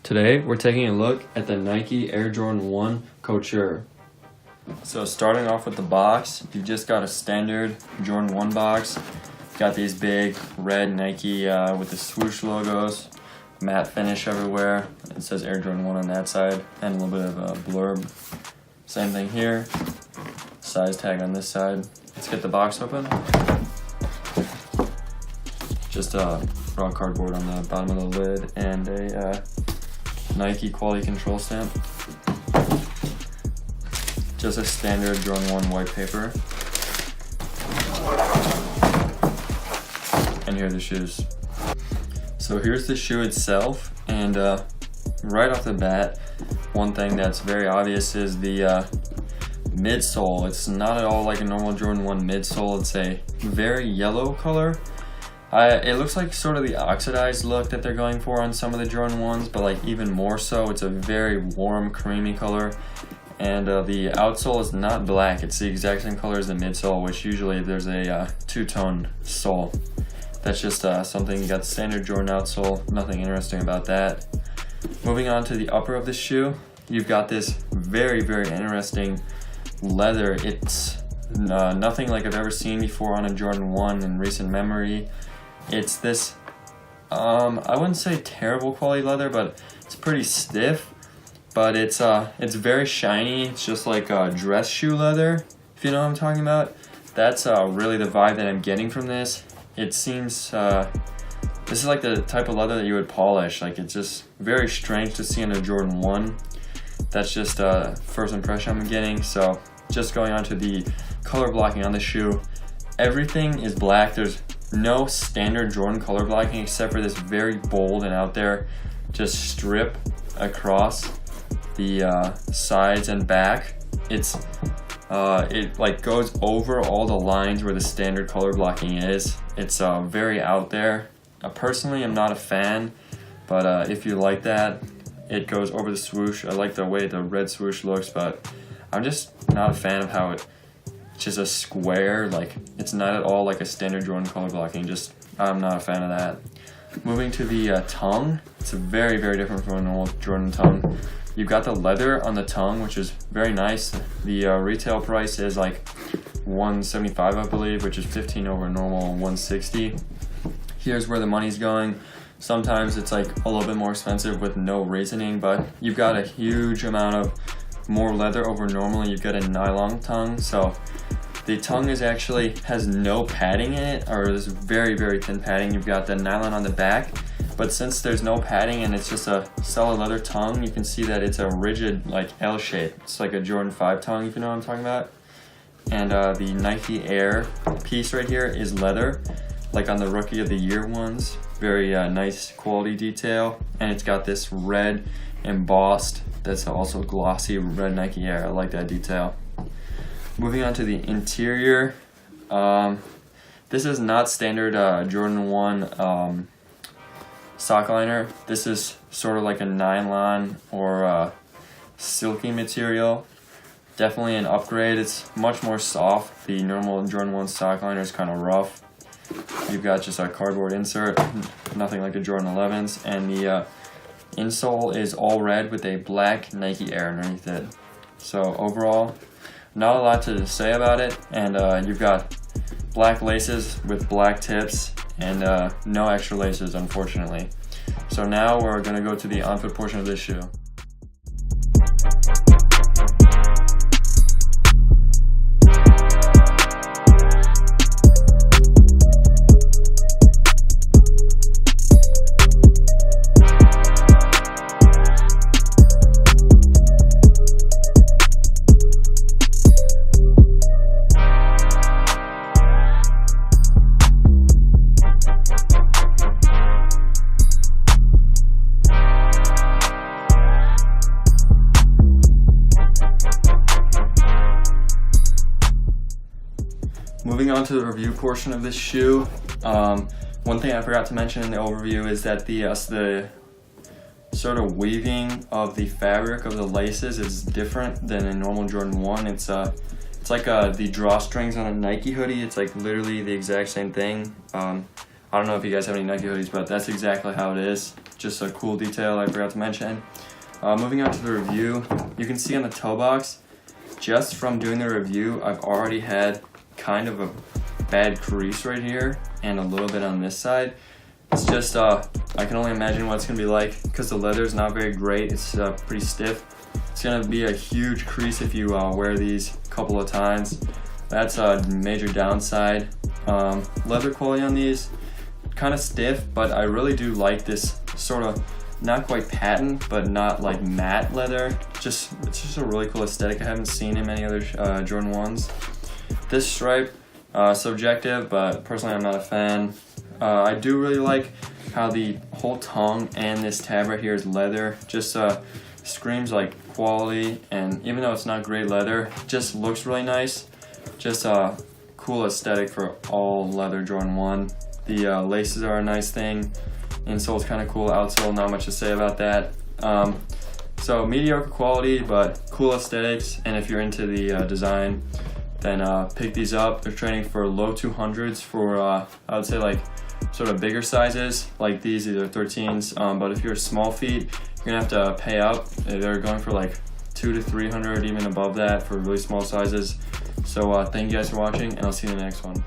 Today, we're taking a look at the Nike Air Jordan 1 Couture. So starting off with the box, you've just got a standard Jordan 1 box. Got these big red Nike with the swoosh logos, matte finish everywhere. It says Air Jordan 1 on that side, and a little bit of a blurb. Same thing here, size tag on this side. Let's get the box open. Just raw cardboard on the bottom of the lid and a Nike quality control stamp. Just a standard Jordan 1 white paper. And here are the shoes. So here's the shoe itself, and right off the bat, one thing that's very obvious is the midsole. It's not at all like a normal Jordan 1 midsole. It's a very yellow color. It looks like sort of the oxidized look that they're going for on some of the Jordan 1s, but like even more so, it's a very warm, creamy color. And the outsole is not black. It's the exact same color as the midsole, which usually there's a two-tone sole. That's just something. You got the standard Jordan outsole, nothing interesting about that. Moving on to the upper of the shoe, you've got this very, very interesting leather. It's nothing like I've ever seen before on a Jordan 1 in recent memory. It's this, I wouldn't say terrible quality leather, but it's pretty stiff. But it's very shiny. It's just like dress shoe leather, if you know what I'm talking about. That's really the vibe that I'm getting from this. It seems, this is like the type of leather that you would polish. Like, it's just very strange to see in a Jordan 1. That's just first impression I'm getting. So just going on to the color blocking on the shoe. Everything is black. There's no standard Jordan color blocking except for this very bold and out there just strip across the sides and back. It like goes over all the lines where the standard color blocking is. It's very out there. Personally, I'm not a fan, but if you like that, it goes over the swoosh. I like the way the red swoosh looks, but I'm just not a fan of how it's just a square. Like, it's not at all like a standard Jordan color blocking. I'm not a fan of that. Moving to the tongue, it's very, very different from a normal Jordan tongue. You've got the leather on the tongue, which is very nice. The retail price is like $175, I believe, which is $15 over normal $160. Here's where the money's going. Sometimes it's like a little bit more expensive with no reasoning, but you've got a huge amount of more leather over normally. You've got a nylon tongue, so the tongue has no padding in it, or there's very, very thin padding. You've got the nylon on the back. But since there's no padding and it's just a solid leather tongue, you can see that it's a rigid, like, L shape. It's like a Jordan 5 tongue, if you know what I'm talking about. And the Nike Air piece right here is leather, like on the Rookie of the Year ones. Very nice quality detail. And it's got this red embossed, that's also glossy red Nike Air. I like that detail. Moving on to the interior. This is not standard Jordan 1 sock liner. This is sort of like a nylon or silky material. Definitely an upgrade. It's much more soft. The normal Jordan 1 sock liner is kind of rough. You've got just a cardboard insert, nothing like the Jordan 11s, and the insole is all red with a black Nike Air underneath it. So overall, not a lot to say about it, and you've got black laces with black tips and no extra laces, unfortunately. So now we're going to go to the Onfoot portion of this shoe. Moving on to the review portion of this shoe, one thing I forgot to mention in the overview is that the sort of weaving of the fabric of the laces is different than a normal Jordan 1. It's like the drawstrings on a Nike hoodie. It's like literally the exact same thing. I don't know if you guys have any Nike hoodies, but that's exactly how it is. Just a cool detail I forgot to mention. Moving on to the review, you can see on the toe box, just from doing the review, I've already had kind of a bad crease right here and a little bit on this side. It's just, I can only imagine what it's going to be like because the leather is not very great. It's pretty stiff. It's going to be a huge crease if you wear these a couple of times. That's a major downside. Leather quality on these, kind of stiff, but I really do like this sort of, not quite patent, but not like matte leather. It's just a really cool aesthetic I haven't seen in many other Jordan 1s. This stripe, subjective, but personally I'm not a fan. I do really like how the whole tongue and this tab right here is leather. Just screams like quality, and even though it's not great leather, just looks really nice. Just a cool aesthetic for all leather Jordan 1. The laces are a nice thing. Insole is kind of cool. Outsole, not much to say about that. So mediocre quality, but cool aesthetics. And if you're into the design, then pick these up. They're trading for low 200s for I would say like sort of bigger sizes like these. These are 13s. But if you're small feet, you're gonna have to pay up. They're going for like 200 to 300, even above that for really small sizes. So thank you guys for watching, and I'll see you in the next one.